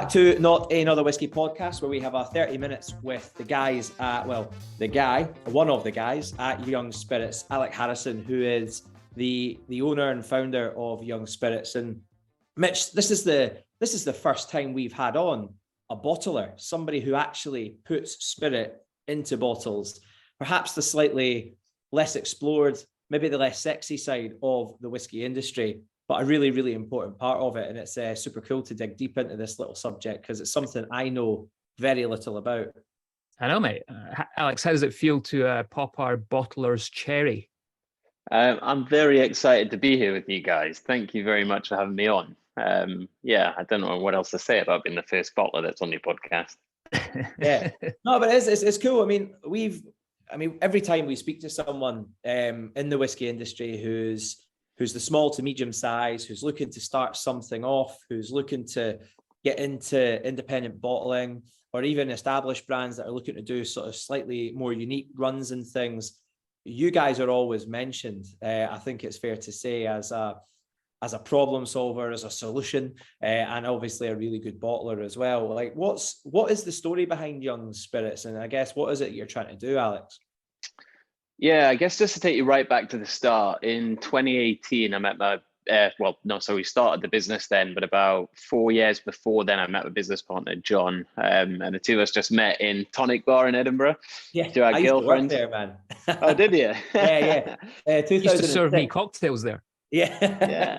back to Not Another Whiskey podcast, where we have our 30 minutes with the guys at, one of the guys at Young Spirits, Alec Harrison, who is the owner and founder of Young Spirits. And Mitch, this is the first time we've had on a bottler, somebody who actually puts spirit into bottles, perhaps the slightly less explored, maybe the less sexy side of the whiskey industry, but a really, really important part of it. And it's super cool to dig deep into this little subject because it's something I know very little about. I know, mate. Alex, how does it feel to pop our bottler's cherry? I'm very excited to be here with you guys. Thank you very much for having me on. I don't know what else to say about being the first bottler that's on your podcast. Yeah, no, but it's cool. I mean, every time we speak to someone in the whiskey industry who's the small to medium size, who's looking to start something off, who's looking to get into independent bottling, or even established brands that are looking to do sort of slightly more unique runs and things, you guys are always mentioned. I think it's fair to say as a problem solver, as a solution, and obviously a really good bottler as well. Like, what is the story behind Young Spirits, and I guess what is it you're trying to do, Alex? Yeah, I guess just to take you right back to the start, in 2018, I met we started the business then, but about 4 years before then, I met my business partner, John, and the two of us just met in Tonic Bar in Edinburgh. Yeah, to our I girlfriends. used to work there, man. Oh, did you? Yeah. You used to serve me cocktails there. Yeah.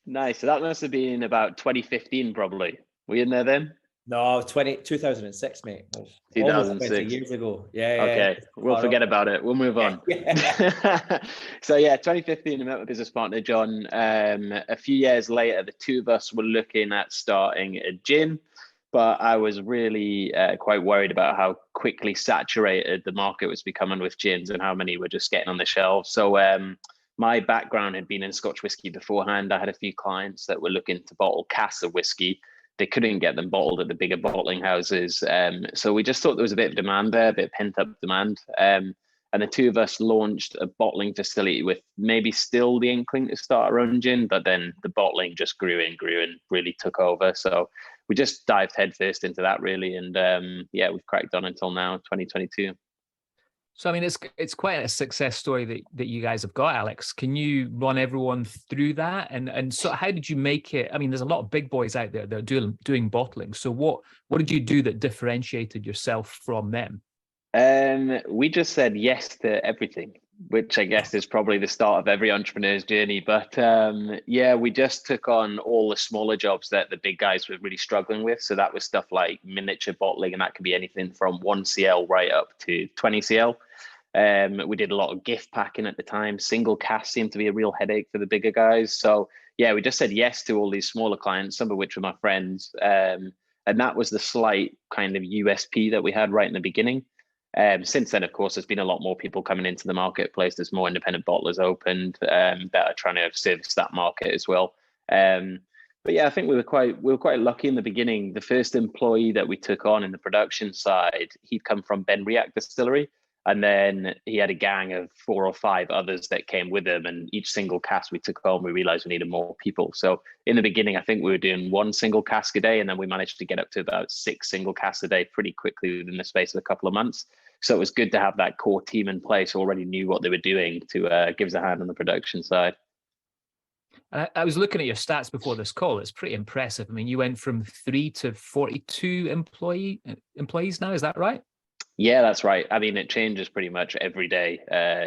Nice. So that must have been about 2015, probably. Were you in there then? No, 2006, mate. 2006. 20 years ago. Yeah. Okay, we'll forget about it. We'll move on. Yeah. So 2015, I met my business partner, John. A few years later, the two of us were looking at starting a gin, but I was really quite worried about how quickly saturated the market was becoming with gins and how many were just getting on the shelves. So my background had been in Scotch whiskey beforehand. I had a few clients that were looking to bottle casks of whiskey. They couldn't get them bottled at the bigger bottling houses. So we just thought there was a bit of demand there, a bit of pent up demand. And the two of us launched a bottling facility with maybe still the inkling to start our own gin, but then the bottling just grew and really took over. So we just dived headfirst into that really. And we've cracked on until now, 2022. So, I mean, it's quite a success story that you guys have got, Alex. Can you run everyone through that? And so how did you make it? I mean, there's a lot of big boys out there that are doing bottling. So what did you do that differentiated yourself from them? We just said yes to everything, which I guess is probably the start of every entrepreneur's journey. But we just took on all the smaller jobs that the big guys were really struggling with. So that was stuff like miniature bottling, and that could be anything from 1 CL right up to 20 CL. We did a lot of gift packing at the time. Single cask seemed to be a real headache for the bigger guys. So we just said yes to all these smaller clients, some of which were my friends. And that was the slight kind of USP that we had right in the beginning. Since then, of course, there's been a lot more people coming into the marketplace. There's more independent bottlers opened that are trying to service that market as well. I think we were quite lucky in the beginning. The first employee that we took on in the production side, he'd come from Ben Riach Distillery, and then he had a gang of 4 or 5 others that came with him. And each single cask we took on, we realized we needed more people. So in the beginning, I think we were doing 1 single cask a day, and then we managed to get up to about 6 single casks a day pretty quickly within the space of a couple of months. So it was good to have that core team in place who already knew what they were doing to give us a hand on the production side. I was looking at your stats before this call. It's pretty impressive. I mean, you went from 3 to 42 employees now. Is that right? Yeah, that's right. I mean, it changes pretty much every day,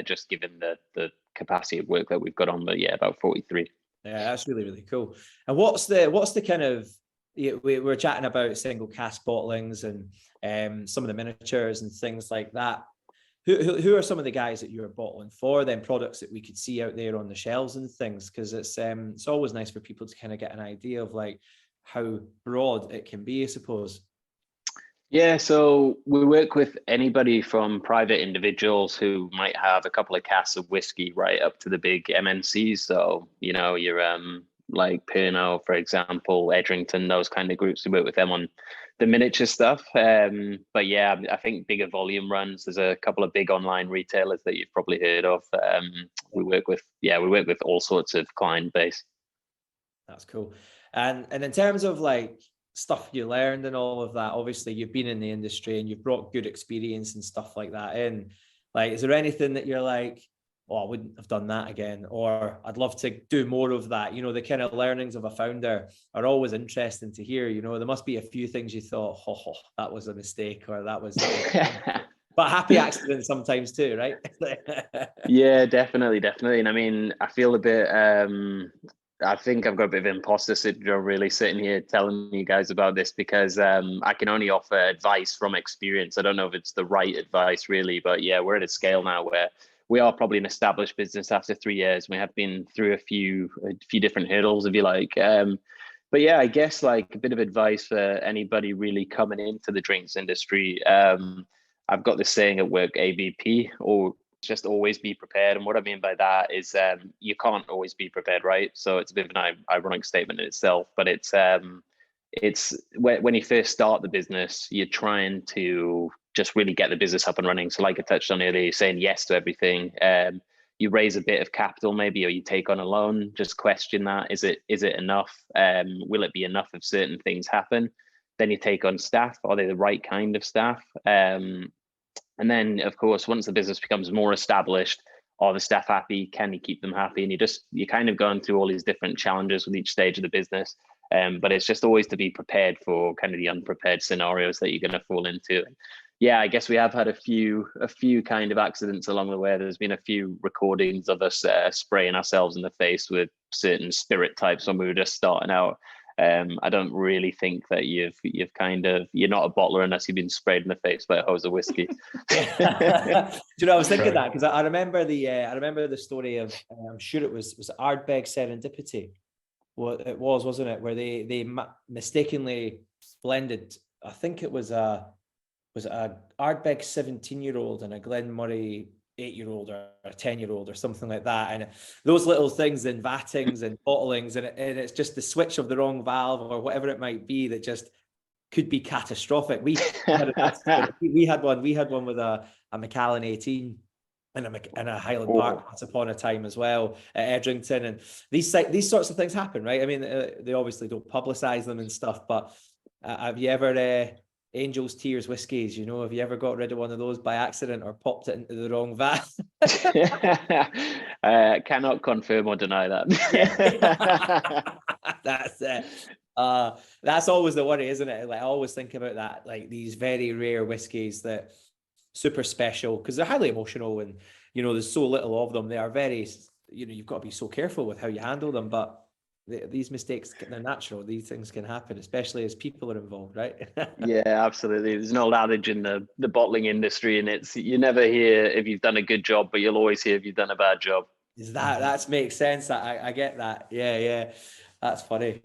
just given the capacity of work that we've got on. But about 43. Yeah, that's really, really cool. And what's the kind of, we were chatting about single cask bottlings and some of the miniatures and things like that. Who are some of the guys that you're bottling for, then products that we could see out there on the shelves and things? Because it's always nice for people to kind of get an idea of like how broad it can be, I suppose. Yeah, so we work with anybody from private individuals who might have a couple of casks of whiskey right up to the big MNCs. So, your like Pernod, for example, Edrington, those kind of groups. We work with them on the miniature stuff. I think bigger volume runs. There's a couple of big online retailers that you've probably heard of. We work with all sorts of client base. That's cool. And in terms of like stuff you learned and all of that? Obviously, you've been in the industry and you've brought good experience and stuff like that in. Like, is there anything that you're like, oh, I wouldn't have done that again, or I'd love to do more of that? You know, the kind of learnings of a founder are always interesting to hear. You know, there must be a few things you thought, oh, that was a mistake, or that was but happy accidents sometimes too, right? Yeah, definitely. And I mean, I feel a bit, I think I've got a bit of imposter syndrome really sitting here telling you guys about this, because I can only offer advice from experience. I don't know if it's the right advice really, but yeah, we're at a scale now where we are probably an established business after 3 years. We have been through a few different hurdles, if you like. But yeah, I guess like a bit of advice for anybody really coming into the drinks industry. I've got this saying at work, ABP, or just always be prepared. And what I mean by that is you can't always be prepared, right? So it's a bit of an ironic statement in itself, but it's when you first start the business, you're trying to just really get the business up and running. So like I touched on earlier, you're saying yes to everything. You raise a bit of capital maybe, or you take on a loan, just question that. Is it enough? Will it be enough if certain things happen? Then you take on staff. Are they the right kind of staff? And then, of course, once the business becomes more established, are the staff happy? Can you keep them happy? And you're kind of going through all these different challenges with each stage of the business. But it's just always to be prepared for kind of the unprepared scenarios that you're going to fall into. Yeah, I guess we have had a few kind of accidents along the way. There's been a few recordings of us spraying ourselves in the face with certain spirit types when we were just starting out. I don't really think that you're not a bottler unless you've been sprayed in the face by a hose of whiskey. Do you know, I was thinking that because I remember the story of I'm sure it was Ardbeg Serendipity. Well, it was, wasn't it? Where they mistakenly blended. I think it was a Ardbeg 17-year-old and a Glen Murray 8-year-old or a 10-year-old or something like that, and those little things and vattings and bottlings, and it's just the switch of the wrong valve or whatever it might be that just could be catastrophic. We had one with a Macallan 18 and a Highland Park once upon a time as well at Edrington, and these sorts of things happen, right? I mean, they obviously don't publicize them and stuff, but have you ever Angel's Tears whiskies, you know, have you ever got rid of one of those by accident or popped it into the wrong vat? Cannot confirm or deny that. That's it. That's always the worry, isn't it? Like, I always think about that, like these very rare whiskies that super special because they're highly emotional, and you know, there's so little of them. They are very, you know, you've got to be so careful with how you handle them, but these mistakes, they're natural. These things can happen, especially as people are involved, right? Yeah, absolutely. There's an old adage in the bottling industry, and it's you never hear if you've done a good job, but you'll always hear if you've done a bad job. That makes sense. I get that. Yeah. That's funny.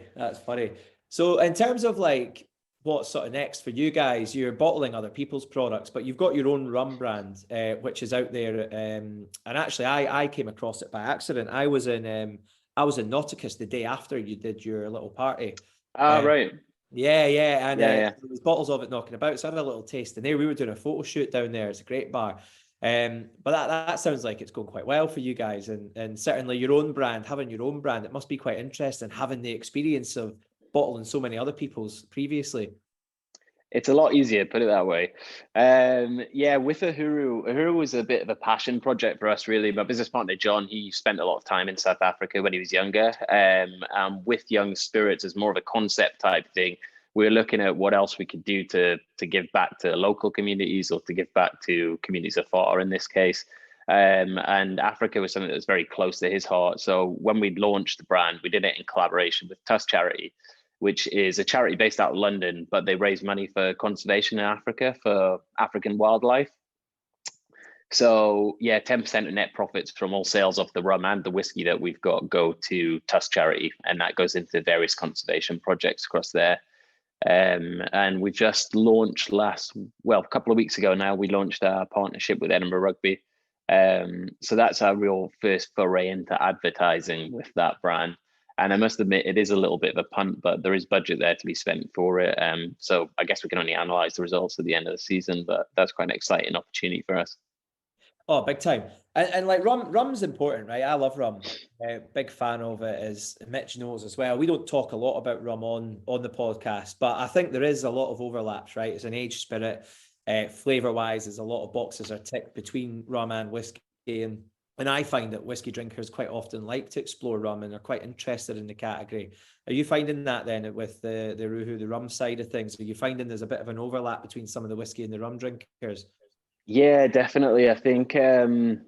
So in terms of like what's sort of next for you guys, you're bottling other people's products, but you've got your own rum brand, which is out there. And actually, I came across it by accident. I was in Nauticus the day after you did your little party. Right. Yeah. And yeah. there's bottles of it knocking about. So I had a little taste in there. We were doing a photo shoot down there. It's a great bar. But that sounds like it's going quite well for you guys. And certainly having your own brand, it must be quite interesting having the experience of bottling so many other people's previously. It's a lot easier, put it that way. Yeah, with Uhuru was a bit of a passion project for us, really. My business partner, John, he spent a lot of time in South Africa when he was younger. With Young Spirits as more of a concept type thing, we were looking at what else we could do to give back to local communities or to give back to communities afar in this case. And Africa was something that was very close to his heart. So when we launched the brand, we did it in collaboration with Tusk Charity, which is a charity based out of London, but they raise money for conservation in Africa for African wildlife. So yeah, 10% of net profits from all sales of the rum and the whiskey that we've got go to Tusk Charity, and that goes into various conservation projects across there. And we just launched a couple of weeks ago now, we launched our partnership with Edinburgh Rugby. So that's our real first foray into advertising with that brand. And I must admit, it is a little bit of a punt, but there is budget there to be spent for it. So I guess we can only analyze the results at the end of the season, but that's quite an exciting opportunity for us. Oh, big time. And like rum's important, right? I love rum. Big fan of it, as Mitch knows as well. We don't talk a lot about rum on the podcast, but I think there is a lot of overlaps, right? It's an aged spirit. Flavor wise, there's a lot of boxes are ticked between rum and whiskey, and I find that whiskey drinkers quite often like to explore rum and are quite interested in the category. Are you finding that then with the Ruhu, the rum side of things? Are you finding there's a bit of an overlap between some of the whiskey and the rum drinkers? Yeah, definitely. I think a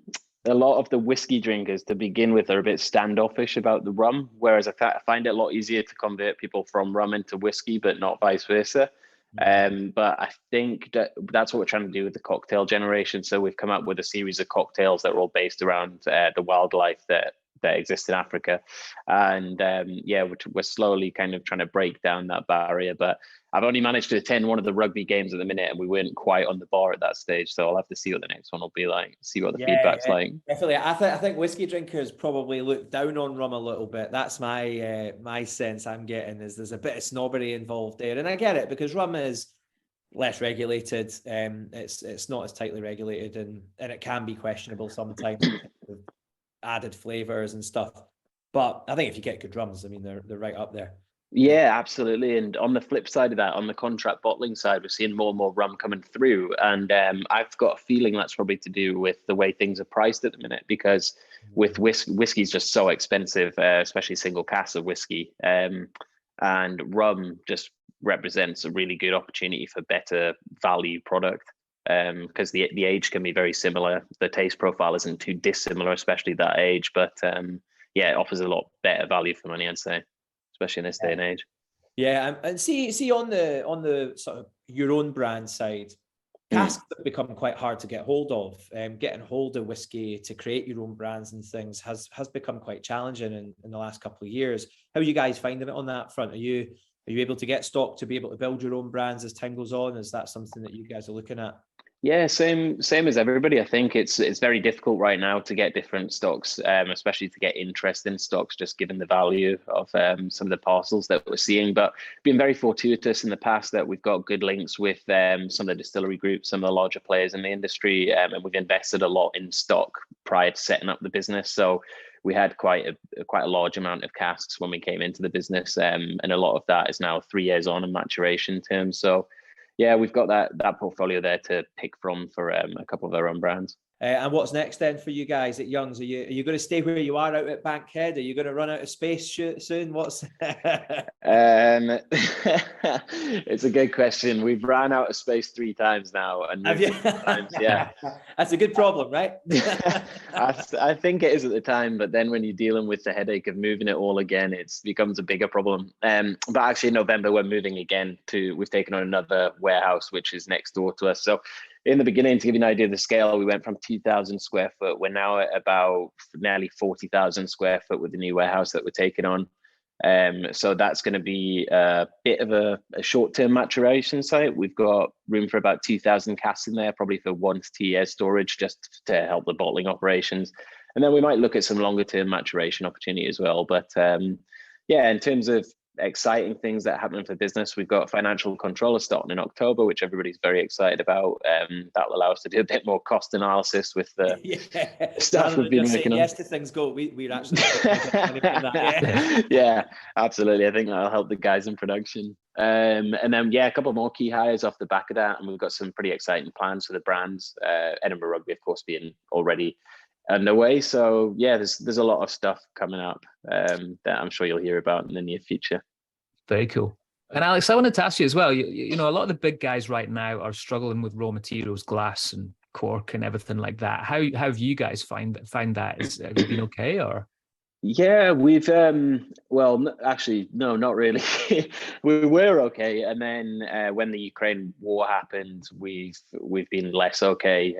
lot of the whiskey drinkers to begin with are a bit standoffish about the rum, whereas I find it a lot easier to convert people from rum into whiskey, but not vice versa. But I think that's what we're trying to do with the cocktail generation. So we've come up with a series of cocktails that are all based around the wildlife that exists in Africa, and yeah, we're slowly kind of trying to break down that barrier. But I've only managed to attend one of the rugby games at the minute, and we weren't quite on the bar at that stage. So I'll have to see what the next one will be like, see what the feedback's like. Definitely. I think whiskey drinkers probably look down on rum a little bit. That's my my sense I'm getting, is there's a bit of snobbery involved there. And I get it, because rum is less regulated. It's not as tightly regulated, and it can be questionable sometimes with added flavors and stuff. But I think if you get good rums, I mean, they're right up there. Yeah, absolutely. And on the flip side of that, on the contract bottling side, we're seeing more and more rum coming through. And I've got a feeling that's probably to do with the way things are priced at the minute, because with whiskey's just so expensive, especially single cask of whiskey. And rum just represents a really good opportunity for better value product. Because the age can be very similar. The taste profile isn't too dissimilar, especially that age. But yeah, it offers a lot better value for money, I'd say, especially in this day and age. Yeah, and see on the sort of your own brand side, casks have become quite hard to get hold of. Getting hold of whiskey to create your own brands and things has become quite challenging in the last couple of years. How are you guys finding it on that front? Are you able to get stock to be able to build your own brands as time goes on? Is that something that you guys are looking at? Yeah, same as everybody. I think it's very difficult right now to get different stocks, especially to get interest in stocks, just given the value of some of the parcels that we're seeing. But been very fortuitous in the past that we've got good links with some of the distillery groups, some of the larger players in the industry, and we've invested a lot in stock prior to setting up the business. So we had quite a large amount of casks when we came into the business, and a lot of that is now 3 years on in maturation terms. So yeah, we've got that portfolio there to pick from for a couple of our own brands. And what's next then for you guys at Youngs? Are you going to stay where you are out at Bankhead? Are you going to run out of space soon? What's It's a good question. We've ran out of space 3 times now, and have you? Times, yeah, that's a good problem, right? I think it is at the time, but then when you're dealing with the headache of moving it all again, it becomes a bigger problem. But actually, in November we're moving again we've taken on another warehouse which is next door to us. So in the beginning, to give you an idea of the scale, we went from 2,000 square foot. We're now at about nearly 40,000 square foot with the new warehouse that we're taking on. So that's going to be a bit of a short-term maturation site. We've got room for about 2,000 casks in there, probably for 1 to 2 years storage, just to help the bottling operations. And then we might look at some longer-term maturation opportunity as well. But yeah, in terms of exciting things that happen for business, we've got financial controller starting in October, which everybody's very excited about. That'll allow us to do a bit more cost analysis with the stuff we've been working on. Yes to things go. We're actually that, yeah, absolutely. I think that'll help the guys in production. And then yeah, a couple more key hires off the back of that, and we've got some pretty exciting plans for the brands. Edinburgh Rugby, of course, being already underway. So yeah, there's a lot of stuff coming up that I'm sure you'll hear about in the near future. Very cool. And Alex, I wanted to ask you as well, you know, a lot of the big guys right now are struggling with raw materials, glass and cork and everything like that. How have you guys find that? Have you been okay, or? Yeah, we've well, actually, no, not really. We were okay, and then when the Ukraine war happened, we've been less okay.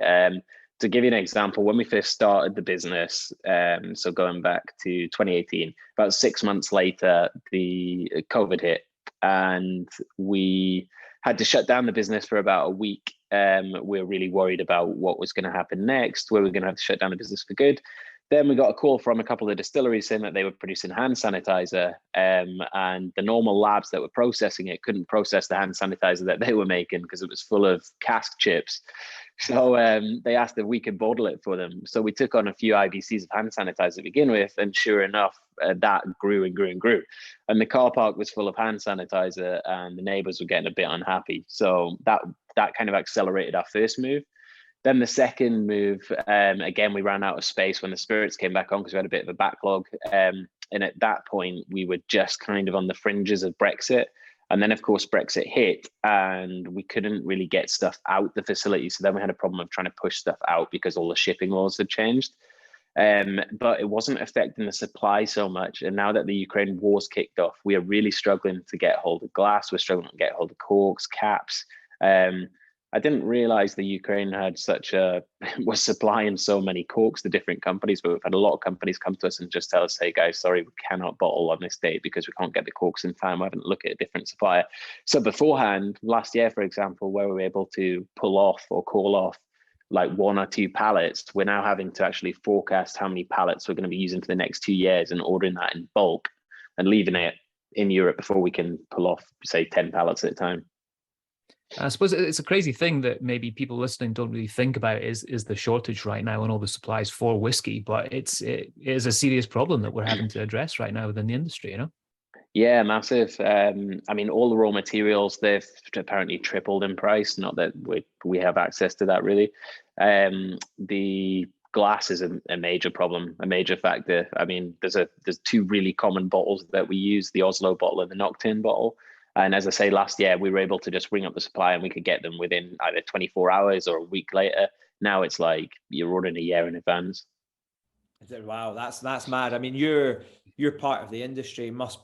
To give you an example, when we first started the business, so going back to 2018, about 6 months later, the COVID hit, and we had to shut down the business for about a week. We're really worried about what was going to happen next. Were we going to have to shut down the business for good? Then we got a call from a couple of distilleries saying that they were producing hand sanitizer, and the normal labs that were processing it couldn't process the hand sanitizer that they were making because it was full of cask chips. So they asked if we could bottle it for them. So we took on a few IBCs of hand sanitizer to begin with, and sure enough, that grew and grew and grew. And the car park was full of hand sanitizer, and the neighbors were getting a bit unhappy. So that kind of accelerated our first move. Then the second move, again, we ran out of space when the spirits came back on because we had a bit of a backlog. And at that point, we were just kind of on the fringes of Brexit. And then, of course, Brexit hit and we couldn't really get stuff out the facility. So then we had a problem of trying to push stuff out because all the shipping laws had changed. But it wasn't affecting the supply so much. And now that the Ukraine war's kicked off, we are really struggling to get hold of glass. We're struggling to get hold of corks, caps. I didn't realize the Ukraine had was supplying so many corks to different companies, but we've had a lot of companies come to us and just tell us, hey guys, sorry, we cannot bottle on this date because we can't get the corks in time. We haven't looked at a different supplier. So beforehand, last year, for example, where we were able to pull off or call off like 1 or 2 pallets, we're now having to actually forecast how many pallets we're going to be using for the next 2 years and ordering that in bulk and leaving it in Europe before we can pull off, say, 10 pallets at a time. I suppose it's a crazy thing that maybe people listening don't really think about is the shortage right now and all the supplies for whiskey, but it is a serious problem that we're having to address right now within the industry, you know? Yeah, massive. I mean, all the raw materials, they've apparently tripled in price. Not that we have access to that really. The glass is a major problem, a major factor. I mean, there's 2 really common bottles that we use, the Oslo bottle and the Nocturne bottle. And as I say, last year, we were able to just ring up the supply and we could get them within either 24 hours or a week later. Now it's like you're ordering a year in advance. Wow, that's mad. I mean, you're part of the industry. Must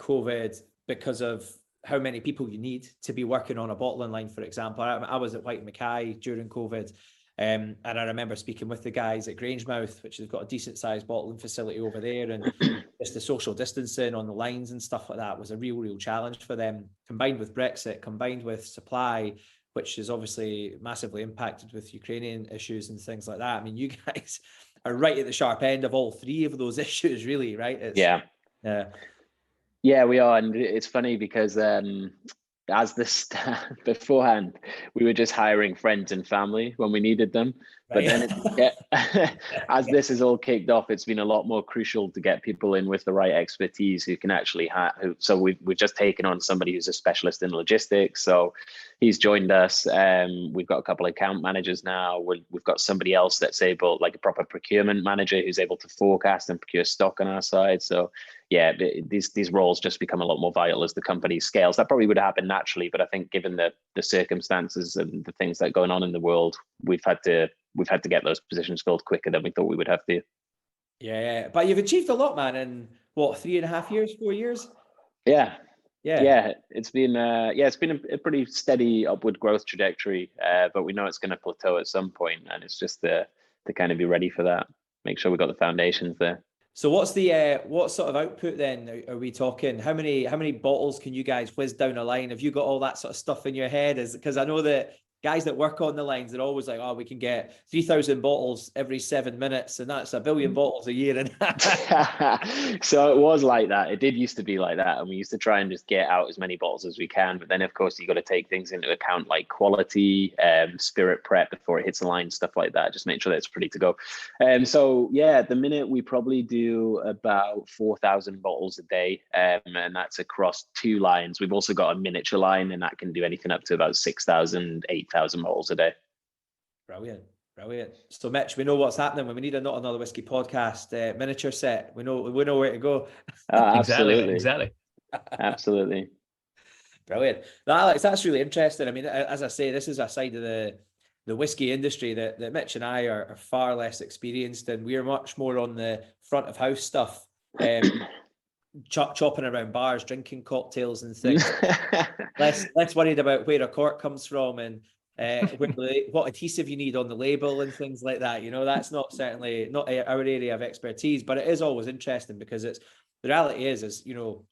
COVID, because of how many people you need to be working on a bottling line, for example. I was at White Mackay during COVID. And I remember speaking with the guys at Grangemouth, which has got a decent sized bottling facility over there. And just the social distancing on the lines and stuff like that was a real challenge for them, combined with Brexit, combined with supply, which is obviously massively impacted with Ukrainian issues and things like that. I mean, you guys are right at the sharp end of all 3 of those issues, really, right? Yeah, we are. And it's funny because as this beforehand, we were just hiring friends and family when we needed them. But then as this is all kicked off, it's been a lot more crucial to get people in with the right expertise who can actually so we've just taken on somebody who's a specialist in logistics. So he's joined us. We've got a couple of account managers now. We've got somebody else that's able, like a proper procurement manager who's able to forecast and procure stock on our side. So yeah, these roles just become a lot more vital as the company scales. That probably would happen naturally, but I think given the circumstances and the things that are going on in the world, we've had to get those positions filled quicker than we thought we would have to. Yeah. But you've achieved a lot, man, in what, 3.5 years, 4 years? Yeah. It's been a pretty steady upward growth trajectory, but we know it's going to plateau at some point, and it's just to kind of be ready for that. Make sure we got the foundations there. So what's the what sort of output then are we talking? How many bottles can you guys whiz down a line? Have you got all that sort of stuff in your head? Because I know that guys that work on the lines, they're always like, oh, we can get 3,000 bottles every 7 minutes, and that's 1 billion bottles a year. So it was like that. It did used to be like that, and we used to try and just get out as many bottles as we can. But then, of course, you got to take things into account like quality, spirit prep before it hits the line, stuff like that. Just make sure that it's ready to go. So yeah, at the minute we probably do about 4,000 bottles a day, and that's across 2 lines. We've also got a miniature line, and that can do anything up to about 6,000, 8,000 bottles a day. Brilliant. So Mitch, we know what's happening when we need a Not Another Whiskey podcast miniature set. We know where to go. Absolutely. Exactly. Absolutely. Brilliant. Now, Alex, that's really interesting. I mean, as I say, this is a side of the whiskey industry that Mitch and I are far less experienced in. We are much more on the front of house stuff, chopping around bars, drinking cocktails and things. less worried about where a cork comes from and what adhesive you need on the label and things like that. You know, that's certainly not our area of expertise, but it is always interesting because the reality is you know,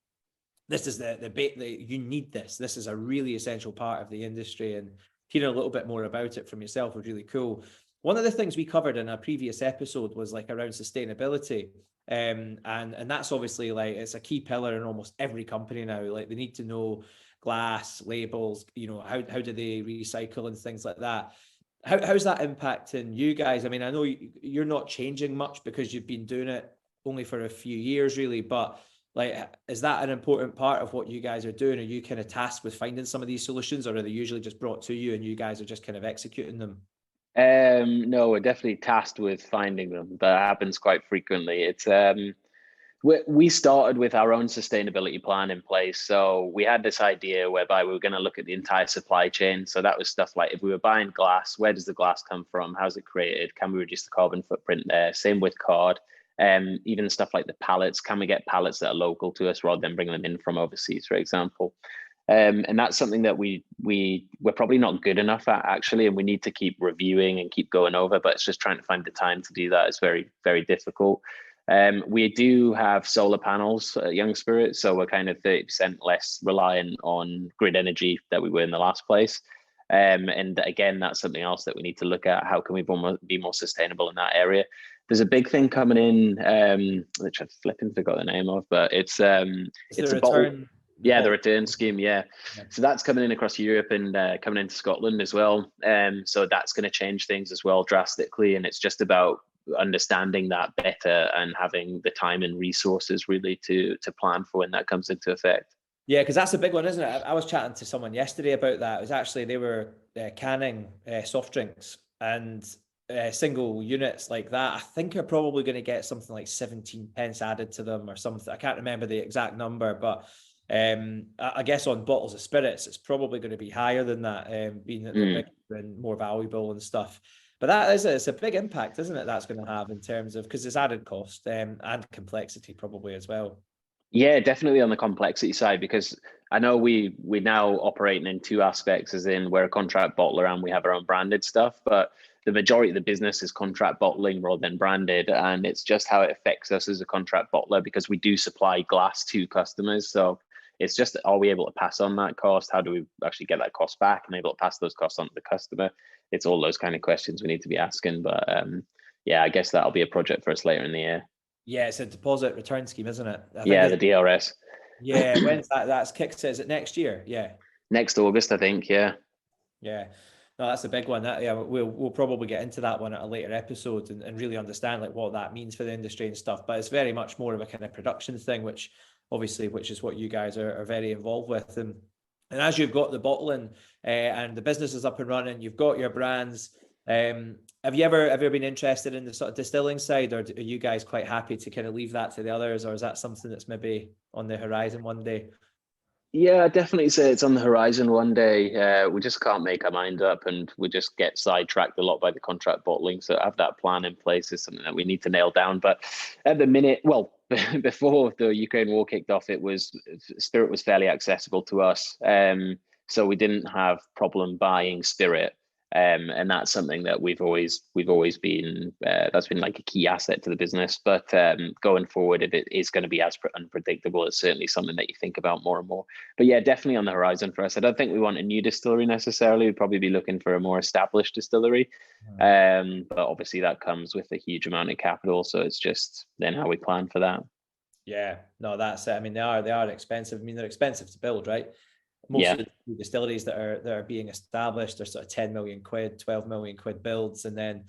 this is the bit that you need. This is a really essential part of the industry, and hearing a little bit more about it from yourself was really cool. one of the things we covered in a previous episode was like around sustainability. And that's obviously like, it's a key pillar in almost every company now. Like they need to know glass, labels, you know, how do they recycle and things like that. How's that impacting you guys? I mean, I know you're not changing much because you've been doing it only for a few years really, but like, is that an important part of what you guys are doing? Are you kind of tasked with finding some of these solutions, or are they usually just brought to you and you guys are just kind of executing them? No, we're definitely tasked with finding them. That happens quite frequently. It's we started with our own sustainability plan in place. So we had this idea whereby we were going to look at the entire supply chain. So that was stuff like, if we were buying glass, where does the glass come from? How's it created? Can we reduce the carbon footprint there? Same with card. Even stuff like the pallets. Can we get pallets that are local to us rather than bringing them in from overseas, for example? And that's something that we're probably not good enough at, actually, and we need to keep reviewing and keep going over, but it's just trying to find the time to do that. It's very, very difficult. We do have solar panels at Young Spirit, so we're kind of 30% less reliant on grid energy that we were in the last place. And again, that's something else that we need to look at. How can we be more sustainable in that area? There's a big thing coming in, which I've flipping forgot the name of, but it's a bottle. Yeah, the return scheme. Yeah. So that's coming in across Europe and coming into Scotland as well. So that's going to change things as well drastically. And it's just about understanding that better and having the time and resources really to plan for when that comes into effect. Yeah, because that's a big one, isn't it? I was chatting to someone yesterday about that. It was actually, they were canning soft drinks, and single units like that, I think, are probably going to get something like 17 pence added to them or something. I can't remember the exact number, but I guess on bottles of spirits, it's probably going to be higher than that, being that they're bigger and more valuable and stuff. But it's a big impact, isn't it? That's going to have in terms of, because it's added cost and complexity probably as well. Yeah, definitely on the complexity side, because I know we're now operating in two aspects, as in we're a contract bottler and we have our own branded stuff, but the majority of the business is contract bottling rather than branded. And it's just how it affects us as a contract bottler, because we do supply glass to customers. So it's just, are we able to pass on that cost? How do we actually get that cost back and able to pass those costs on to the customer? It's all those kind of questions we need to be asking. But yeah, I guess that'll be a project for us later in the year. Yeah, it's a deposit return scheme, isn't it? Yeah, the DRS. Yeah, when's that? That's kicked. Is it next year? Yeah. Next August, I think. Yeah. Yeah. No, that's a big one. Yeah, we'll probably get into that one at a later episode and really understand like what that means for the industry and stuff. But it's very much more of a kind of production thing, which is what you guys are very involved with. And as you've got the bottling and the business is up and running, you've got your brands. Have you ever been interested in the sort of distilling side, or are you guys quite happy to kind of leave that to the others, or is that something that's maybe on the horizon one day? Yeah, I'd definitely say it's on the horizon one day. We just can't make our mind up, and we just get sidetracked a lot by the contract bottling. So have that plan in place is something that we need to nail down. But at the minute, well, before the Ukraine war kicked off, spirit was fairly accessible to us. So we didn't have problem buying spirit. And that's something that we've always been, that's been like a key asset to the business. But going forward, if it is going to be as unpredictable, it's certainly something that you think about more and more. But yeah, definitely on the horizon for us. I don't think we want a new distillery necessarily. We'd probably be looking for a more established distillery. But obviously that comes with a huge amount of capital. So it's just then how we plan for that. Yeah, no, that's it. I mean, they are expensive. I mean, they're expensive to build, right? Most of the distilleries that are being established are sort of 10 million quid, 12 million quid builds, and then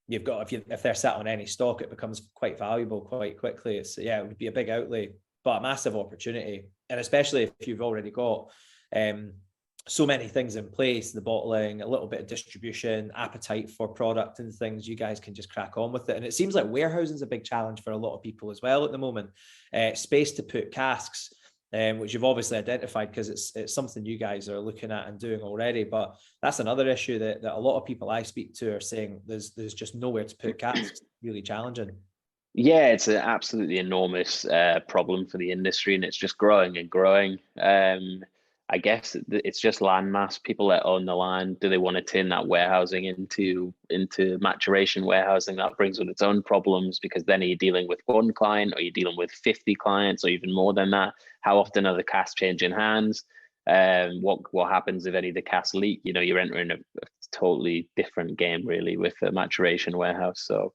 you've got, if they're sat on any stock, it becomes quite valuable quite quickly. It would be a big outlay, but a massive opportunity, and especially if you've already got so many things in place, the bottling, a little bit of distribution, appetite for product and things, you guys can just crack on with it. And it seems like warehousing is a big challenge for a lot of people as well at the moment. Space to put casks, which you've obviously identified because it's something you guys are looking at and doing already. But that's another issue that a lot of people I speak to are saying there's just nowhere to put casks. Really challenging. Yeah, it's an absolutely enormous problem for the industry, and it's just growing and growing. I guess it's just land mass. People that own the land, do they want to turn that warehousing into maturation warehousing? That brings with its own problems, because then are you dealing with one client, or you're dealing with 50 clients, or even more than that? How often are the casks changing hands? What happens if any of the casks leak? You're entering a totally different game really with a maturation warehouse. So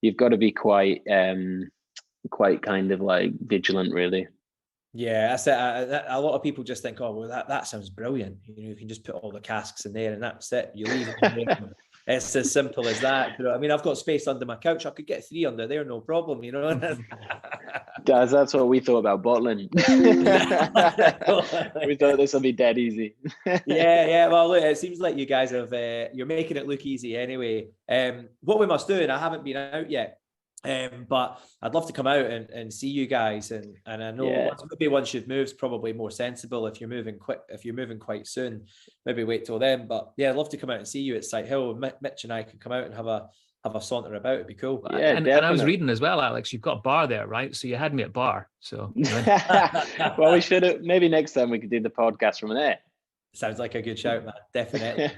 you've got to be quite kind of like vigilant really. Yeah, that's it. A lot of people just think, oh, well, that sounds brilliant. You can just put all the casks in there and that's it. You leave it. It's as simple as that. I mean, I've got space under my couch. I could get 3 under there, no problem. Daz, that's what we thought about bottling. We thought this would be dead easy. Yeah. Well, look, it seems like you guys have. You're making it look easy anyway. What we must do, and I haven't been out yet. But I'd love to come out and see you guys, and I know maybe once you've moved, probably more sensible if you're moving quite soon, maybe wait till then. But yeah, I'd love to come out and see you at Sight Hill. Mitch and I could come out and have a saunter about. It'd be cool. Yeah, and I was reading as well, Alex, you've got a bar there, right? So you had me at bar. So well, we should have, maybe next time we could do the podcast from there. Sounds like a good shout, man. Definitely.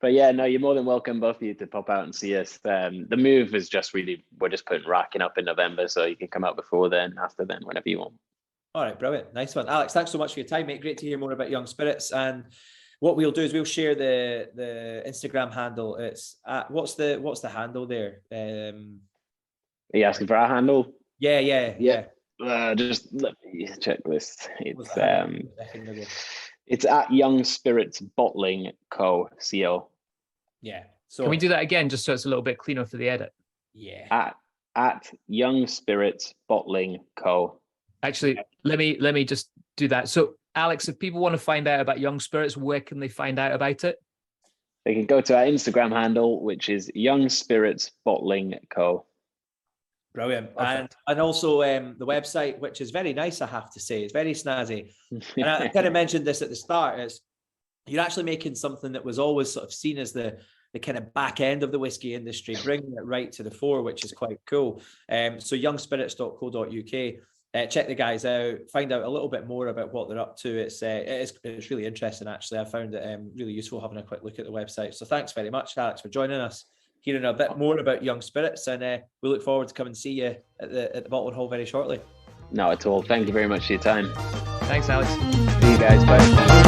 But yeah, no, you're more than welcome, both of you, to pop out and see us. The move is just really, we're just racking up in November, so you can come out before then, after then, whenever you want. All right, brilliant. Nice one. Alex, thanks so much for your time, mate. Great to hear more about Young Spirits. And what we'll do is we'll share the Instagram handle. It's what's the handle there? Are you asking for our handle? Yeah. Just let me check this. It's at Young Spirits Bottling Co. Yeah. So can we do that again, just so it's a little bit cleaner for the edit? Yeah. At Young Spirits Bottling Co. Actually, let me just do that. So, Alex, if people want to find out about Young Spirits, where can they find out about it? They can go to our Instagram handle, which is Young Spirits Bottling Co. Brilliant. And also the website, which is very nice, I have to say. It's very snazzy. And I kind of mentioned this at the start, is you're actually making something that was always sort of seen as the kind of back end of the whiskey industry, bringing it right to the fore, which is quite cool. So youngspirits.co.uk. Check the guys out, find out a little bit more about what they're up to. It's really interesting, actually. I found it really useful having a quick look at the website. So thanks very much, Alex, for joining us, hearing a bit more about Young Spirits, and we look forward to come and see you at the Bottling Hall very shortly. No, at all. Thank you very much for your time. Thanks, Alex. See you guys. Bye.